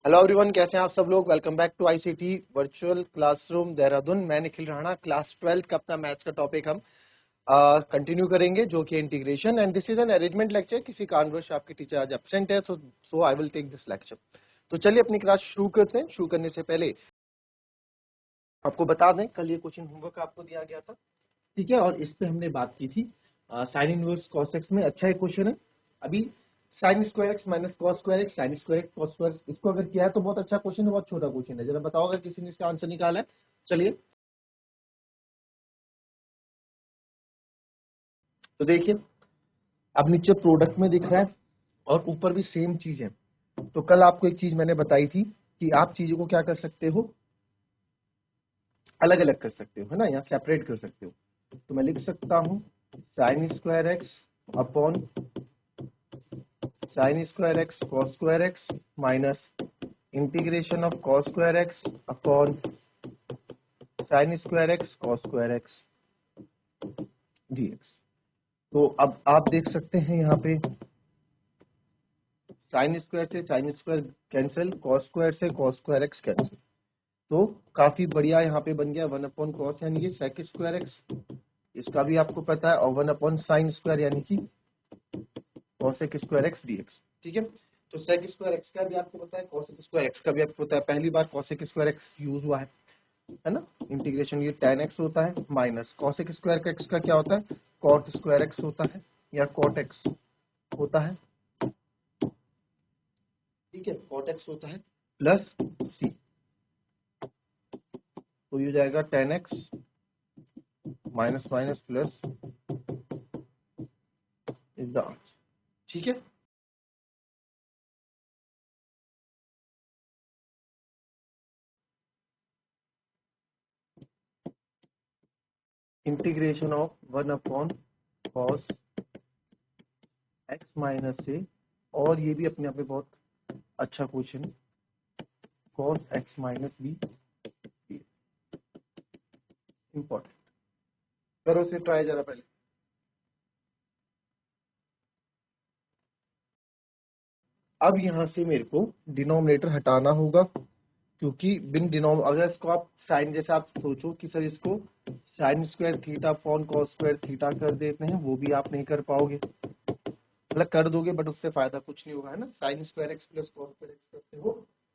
Hello everyone, कैसे हैं आप सब लोग। Welcome back to ICT virtual classroom Dehradun. मैं निखिल राणा, क्लास 12 का अपना मैथ्स का टॉपिक हम कंटिन्यू करेंगे, जो कि integration and this is an arrangement lecture. किसी कारणवश आपके टीचर आज एब्सेंट है, so I will take this lecture. तो चलिए अपनी क्लास शुरू करते हैं। शुरू करने से पहले आपको बता दें, कल ये क्वेश्चन होमवर्क आपको दिया गया था, ठीक है, और इस पे हमने बात की थी साइन इनवर्स कॉस एक्स में। अच्छा एक क्वेश्चन है अभी, sign square X minus cos square x, sign square X cos square, इसको अगर किया है तो बहुत अच्छा क्वेश्चन है, बहुत छोटा क्वेश्चन है। जरा बताओ अगर किसी ने इसका आंसर निकाला है। चलिए तो देखिए, अब नीचे प्रोडक्ट में दिख रहा है और ऊपर भी सेम चीज है। तो कल आपको एक चीज मैंने बताई थी कि आप चीजों को क्या कर सकते हो, अलग अलग कर सकते हो, है ना, यहाँ सेपरेट कर सकते हो। तो मैं लिख सकता हूँ sine square X upon sine square X cos square X minus integration of cos square X upon sine square X cos square X DX. तो अब आप देख सकते हैं यहाँ पे साइन स्क्वायर से sine square cancel, cos square से कॉस स्क्वायर एक्स कैंसिल। तो काफी बढ़िया यहाँ पे बन गया 1 अपॉन कॉस यानी कि सेक स्क्वायर एक्स, इसका भी आपको पता है, और 1 अपॉन साइन स्क्वायर यानी कि कॉसेक स्क्वायर एक्स डीएक्स। ठीक है, तो सेक स्क्वायर एक्स का भी आपको पता है, कॉसेक स्क्वायर एक्स का भी आपको पता है। पहली बार कॉसेक स्क्वायर एक्स यूज हुआ है ना। इंटीग्रेशन ये tan x होता है माइनस कॉसेक स्क्वायर का x का क्या होता है, कॉट स्क्वायर एक्स होता है या कॉट एक्स होता है। ठीक है, कॉट एक्स होता है प्लस सी, तो ये जाएगा tan x minus minus plus is the answer. ठीक है, integration of 1 upon cos x minus से, और ये भी अपने आप में बहुत अच्छा question, cos x minus be important. करो से ट्राई जरा पहले। अब यहां से मेरे को डिनोमिनेटर हटाना होगा, क्योंकि बिन डिनोम अगर इसको आप साइन, जैसे आप सोचो कि सर इसको sine square theta upon cos square theta कर देते हैं, वो भी आप नहीं कर पाओगे। मतलब कर दोगे बट उससे फायदा कुछ नहीं होगा, है ना। Sign square x plus cos square x करते हो,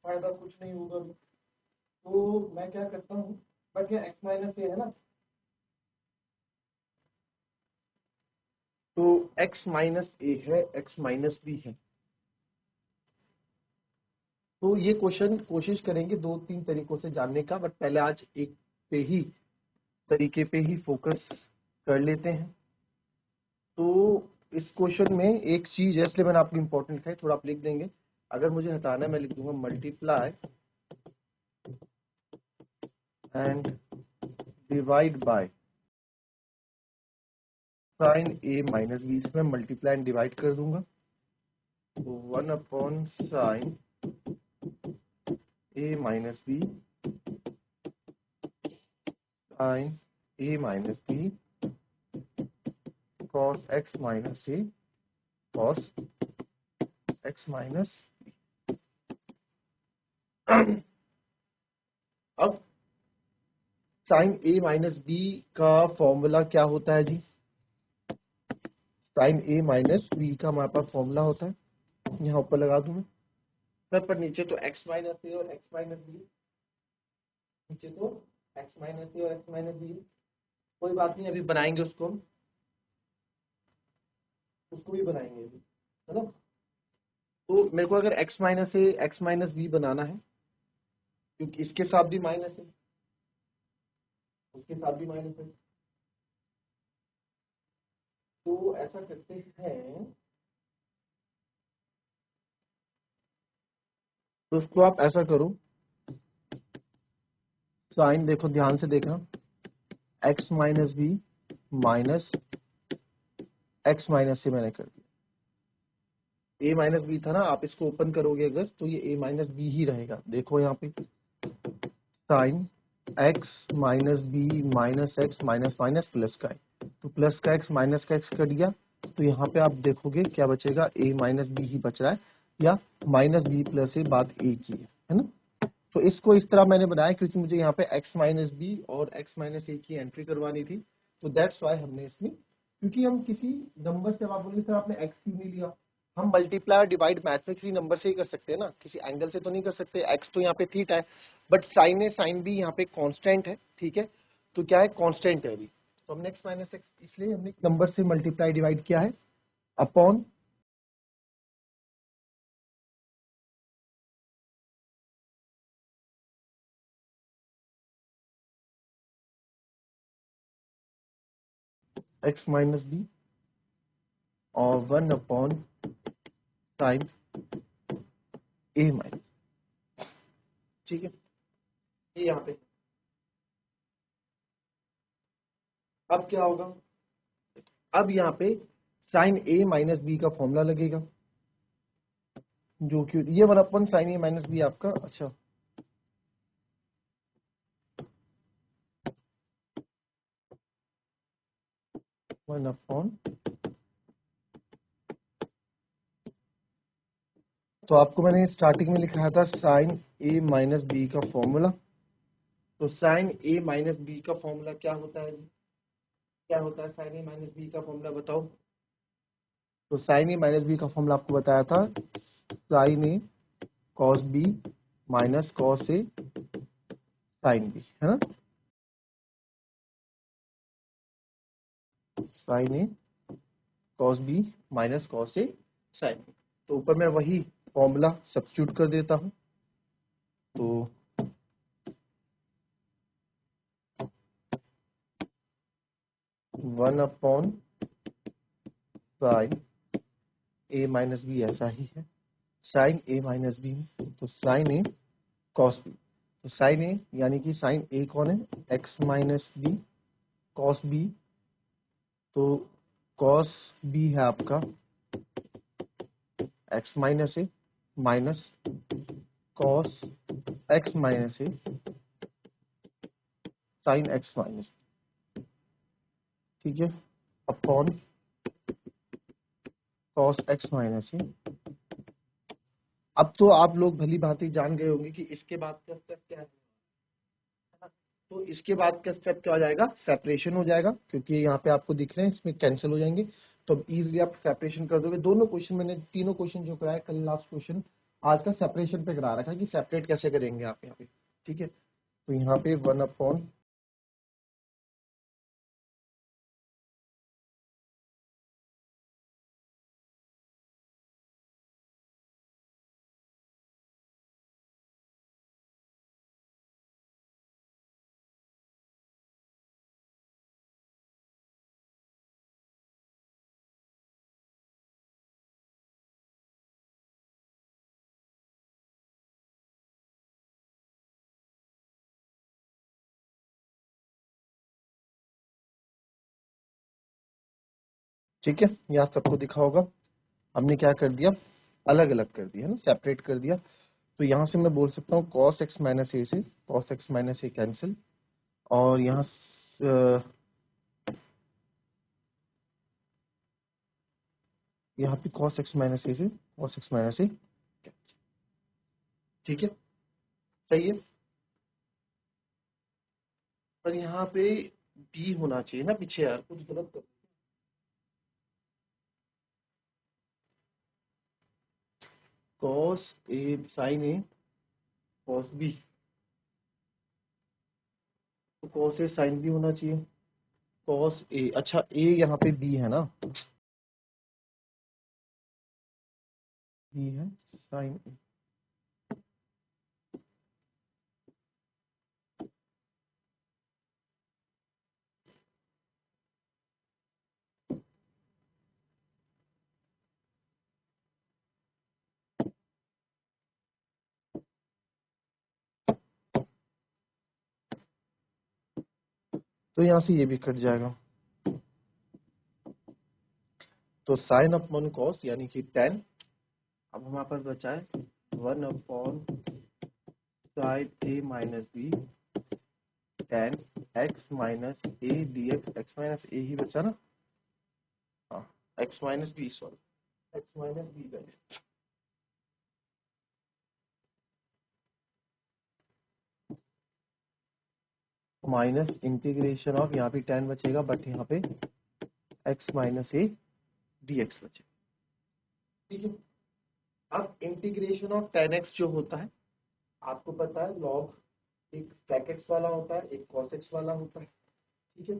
फायदा कुछ नहीं होगा। तो मैं क्या करता हूँ, बट ये एक्स माइनस ए है ना, तो एक्स माइनस ए है, एक्स माइनस बी है। तो ये क्वेश्चन कोशिश करेंगे दो तीन तरीकों से जानने का, बट पहले आज एक पे ही तरीके पे ही फोकस कर लेते हैं। तो इस क्वेश्चन में एक चीज है, इसलिए मैंने आपको इंपॉर्टेंट लिखा है, थोड़ा आप लिख देंगे। अगर मुझे हटाना है मैं लिख दूंगा multiply and divide by sine A minus B, इसमें मल्टीप्लाई एंड डिवाइड कर दूंगा। तो 1 upon sine A minus B sine A minus B cos x minus A cos x minus. अब साइन ए माइनस बी का फॉर्मूला क्या होता है जी, साइन ए माइनस बी का हमारे पास फॉर्मूला होता है, यहाँ ऊपर लगा दूं मैं सर, पर नीचे तो एक्स माइनस ए और एक्स माइनस बी, नीचे तो एक्स माइनस ए और एक्स माइनस बी। कोई बात नहीं, अभी बनाएंगे उसको हम, उसको भी बनाएंगे अभी, है ना। तो मेरे को अगर एक्स माइनस ए एक्स माइनस बी बनाना है, क्योंकि इसके साथ भी माइनस है, उसके साथ भी माइनस है, तो ऐसा करते हैं, तो उसको आप ऐसा करो, साइन देखो ध्यान से देखना, X minus B minus X minus से मैंने कर दिया, ए माइनस बी था ना, आप इसको ओपन करोगे अगर तो ये ए माइनस बी ही रहेगा। देखो यहाँ पे sine x minus B minus X minus minus plus का है, तो प्लस का एक्स माइनस का एक्स कट गया, तो यहाँ पे आप देखोगे क्या बचेगा, ए माइनस बी ही बच रहा है, या माइनस बी प्लस ए बात ए की है। है ना। तो इसको इस तरह मैंने बनाया क्योंकि मुझे यहाँ पे x माइनस बी और x माइनस ए की एंट्री करवानी थी, तो दैट्स वाई हमने इसमें, क्योंकि हम किसी नंबर से, अब आप बोलेंगे सर आपने x क्यों नहीं लिया, हम मल्टीप्लाई और डिवाइड मैथ में किसी नंबर से ही कर सकते हैं ना, किसी एंगल से तो नहीं कर सकते। x तो यहाँ पे थीटा है, but sine A sine B यहाँ पे कांस्टेंट है, ठीक है, तो क्या है, कांस्टेंट है अभी, तो हमने x माइनस एक्स इसलिए हमने नंबर से मल्टीप्लाई डिवाइड किया है अपॉन x माइनस बी और 1 अपॉन साइन ए माइनस, ठीक है, ये यहाँ पे। अब क्या होगा, अब यहाँ पे साइन ए माइनस बी का फॉर्मूला लगेगा, जो कि ये 1 अपन साइन ए माइनस बी आपका, अच्छा 1 अपॉन, तो आपको मैंने स्टार्टिंग में लिखाया था साइन ए माइनस बी का फॉर्मूला, तो साइन ए माइनस बी का फॉर्मूला क्या होता है जी? क्या होता है साइन ए माइनस बी का फॉर्मूला बताओ। तो साइन ए माइनस बी का फॉर्मूला आपको बताया था sign a cos B minus cos A sine B, है ना, sign a cos B minus cos A sine B. तो ऊपर मैं वही फॉर्मूला सब्स्टिट्यूट कर देता हूं, तो 1 अपॉन साइन ए माइनस बी ऐसा ही है, साइन ए माइनस बी में तो साइन ए कॉस बी, तो साइन ए यानी कि साइन ए कौन है, x minus B, cos b तो कॉस बी है आपका x minus a minus cos x minus a sine x minus, ठीक है, upon cos x minus a. अब तो आप लोग भली भांति जान गए होंगे कि इसके बाद का स्टेप क्या है ना? तो इसके बाद का स्टेप क्या हो जाएगा, सेपरेशन हो जाएगा, क्योंकि यहाँ पे आपको दिख रहे हैं इसमें कैंसिल हो जाएंगे, तो अब इजीली आप सेपरेशन कर दोगे। दोनों क्वेश्चन मैंने, तीनों क्वेश्चन जो कराया कल लास्ट क्वेश्चन, आज का सेपरेशन पे करा रखा है कि सेपरेट कैसे करेंगे आप यहाँ पे, ठीक है। तो यहाँ पे 1 अपॉन, ठीक है, यहाँ सबको दिखा होगा, हमने क्या कर दिया, अलग अलग कर दिया है ना, सेपरेट कर दिया। तो यहाँ से मैं बोल सकता हूँ कॉस एक्स माइनस ए से कॉस एक्स माइनस ए कैंसिल, और यहाँ यहाँ पे कॉस एक्स माइनस ए से कॉस एक्स माइनस ए, ठीक है, सही है। पर यहाँ पे बी होना चाहिए ना पीछे, यार कुछ गलत कर, cos A sign a cos b, तो कॉस ए साइन बी होना चाहिए, कॉस ए, अच्छा ए यहाँ पे बी है ना, बी है साइन ए, तो यहाँ से ये भी कट जाएगा, तो साइन अपॉन कॉस यानी कि टेन, अब हमारे पास बचा है 1 upon sine A minus B tan X minus A D X, X minus A ही बचा ना, हाँ X minus B, sorry X minus B, minus integration of, यहाँ पे tan बचेगा बट यहाँ पे x माइनस ए dx बचेगा। ठीक है, अब इंटीग्रेशन ऑफ tan x जो होता है आपको पता है लॉग एक sec x वाला होता है, एक cos x वाला होता है। ठीक है,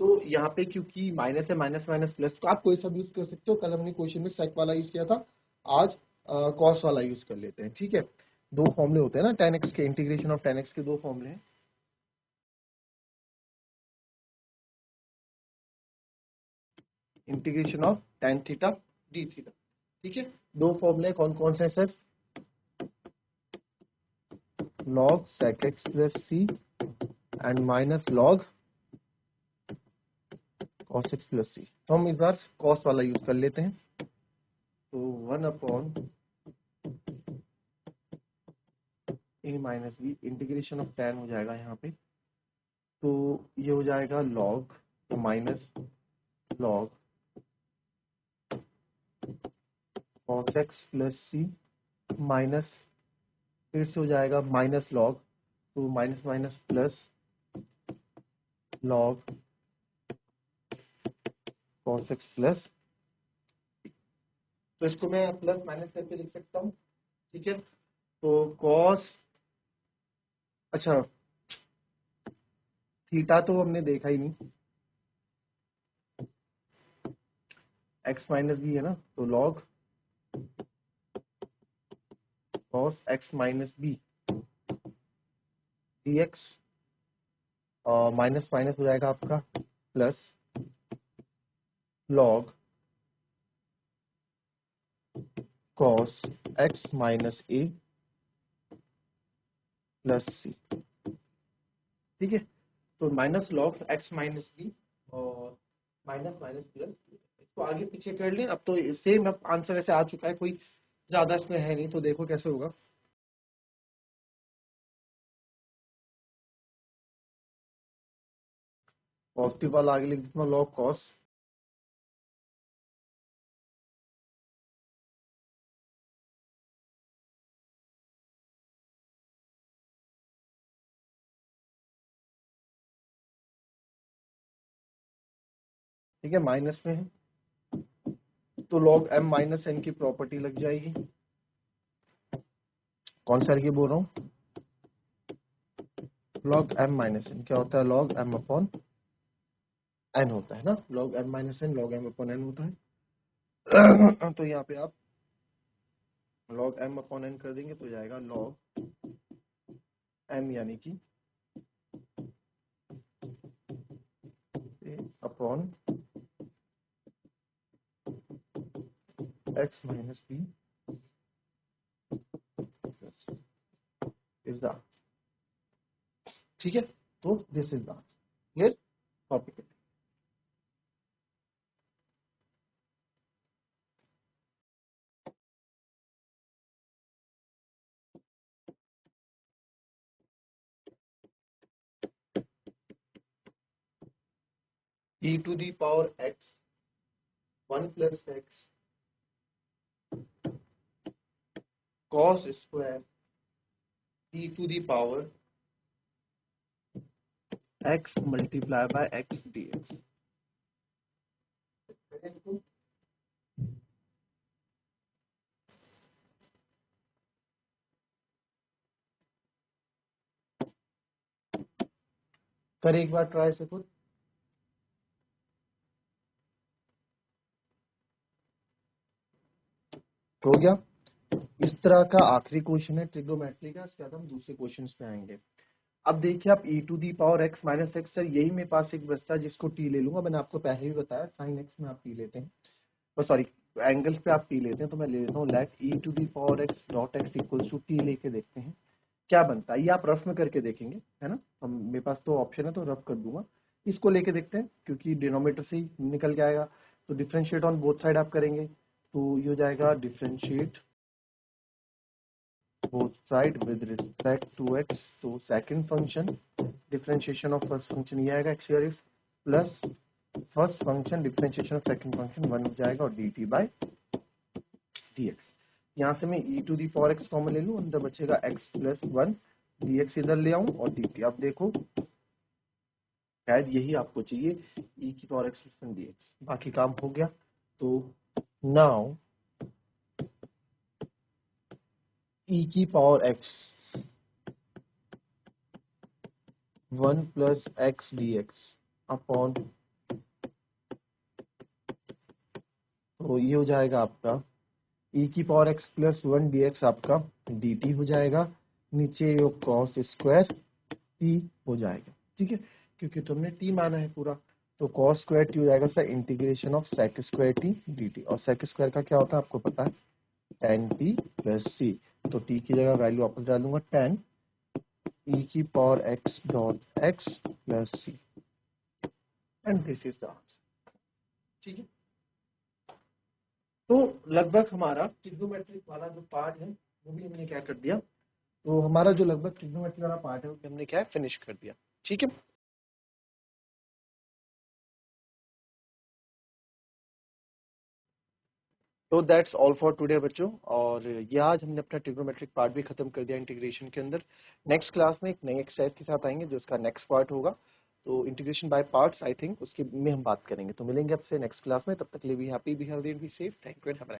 तो यहाँ पे क्योंकि माइनस है, माइनस माइनस प्लस, तो आप कोई सा यूज कर सकते हो। कल हमने क्वेश्चन में sec वाला यूज किया था, आज cos वाला यूज कर लेते हैं। ठीक है, दो फॉर्मूले होते हैं ना tan x के, इंटीग्रेशन ऑफ tan x के दो फॉर्मूले हैं। Integration of tan theta D theta. ठीक है, दो फॉर्मूले कौन कौन से हैं sir? log sec x plus C and minus log cos x plus C. तो हम इस बार cos वाला यूज कर लेते हैं। तो 1 upon a minus b, integration of tan हो जाएगा यहाँ पे, तो ये हो जाएगा log minus log cos x plus C minus, फिर से हो जाएगा माइनस log, तो minus minus plus log cos x plus, तो इसको मैं प्लस माइनस करके लिख सकता हूँ। ठीक है, तो cos, अच्छा थीटा तो हमने देखा ही नहीं, x माइनस बी है ना, तो log cos x minus B dx, minus minus हो जाएगा आपका plus log cos x minus A plus C. ठीक है, तो minus log x minus B और माइनस माइनस प्लस, इसको आगे पीछे कर लें। अब तो सेम अब आंसर ऐसे आ चुका है, कोई ज्यादा इसमें है नहीं, तो देखो कैसे होगा। पॉजिटिव वाला आगे लिख देता हूँ, log cos ठीक है माइनस में है, तो log m माइनस n की प्रॉपर्टी लग जाएगी। कौन सा की बोल रहा हूँ? log m माइनस n क्या होता है? log m अपॉन n होता है ना, log m minus n log m upon n होता है। तो यहाँ पे आप log m अपॉन n कर देंगे तो जाएगा log m यानी कि upon x minus b is the, ठीक है, तो this is the clear topic. e to the power x 1 plus x cos square e to the power x multiply by x dx। कर एक बार try से खुद, हो गया। इस तरह का आखिरी क्वेश्चन है ट्रिग्नोमेट्री का, इसके बाद हम दूसरे क्वेश्चन पे आएंगे। अब देखिए आप e to the power x minus x, sir यही मेरे पास एक बचता है जिसको t ले लूंगा। मैंने आपको पहले भी बताया साइन x में आप t लेते हैं, और सॉरी एंगल्स पे आप t लेते हैं, तो मैं ले लेता हूँ let e to the power x dot x equals to t लेके देखते हैं क्या बनता है। ये आप रफ में करके देखेंगे, है ना, हम मेरे पास तो ऑप्शन है तो रफ कर दूंगा। इसको लेके देखते हैं क्योंकि डिनोमिनेटर से ही निकल के आएगा, तो डिफरेंशिएट ऑन बोथ साइड आप करेंगे, तो ये हो जाएगा differentiate both side with respect to x, तो second function differentiation of first function ये आएगा x square if plus first function differentiation of second function 1 हो जाएगा और dt बाय dx। यहाँ से मैं e to the power x common ले लूँ, अंदर बचेगा x प्लस 1 dx इधर ले आऊँ और dt। अब देखो शायद यही आपको चाहिए, e की पावर x प्लस 1 dx। बाकी काम हो गया। तो नाउ e की power x 1 plus x dx upon, तो ये हो जाएगा आपका e की पावर x प्लस 1 dx आपका dt हो जाएगा, नीचे ये कॉस स्क्वायर t हो जाएगा। ठीक है, क्योंकि तुमने t माना है पूरा, तो कॉस स्क्वायर t हो जाएगा sir integration of sec square t dt। और सेक स्क्वायर का क्या होता है आपको पता है, tan t प्लस c। तो t की जगह वैल्यू वापस डालूंगा tan e की power x dot x plus c and this is the answer. ठीक है, तो लगभग हमारा ट्रिग्नोमेट्रिक वाला जो पार्ट है वो भी हमने क्या कर दिया, तो हमारा जो लगभग ट्रिग्नोमेट्री वाला पार्ट है वो हमने क्या है फिनिश कर दिया। ठीक है, तो दैट्स ऑल फॉर टुडे बच्चों। और ये आज हमने अपना ट्रिग्नोमेट्रिक पार्ट भी खत्म कर दिया इंटीग्रेशन के अंदर। नेक्स्ट क्लास में एक नई एक्सरसाइज के साथ आएंगे जो इसका नेक्स्ट पार्ट होगा, तो integration by parts I think उसके में हम बात करेंगे। तो मिलेंगे आपसे नेक्स्ट क्लास में, तब तक के लिए भी happy, be healthy and be safe. Thank you and have a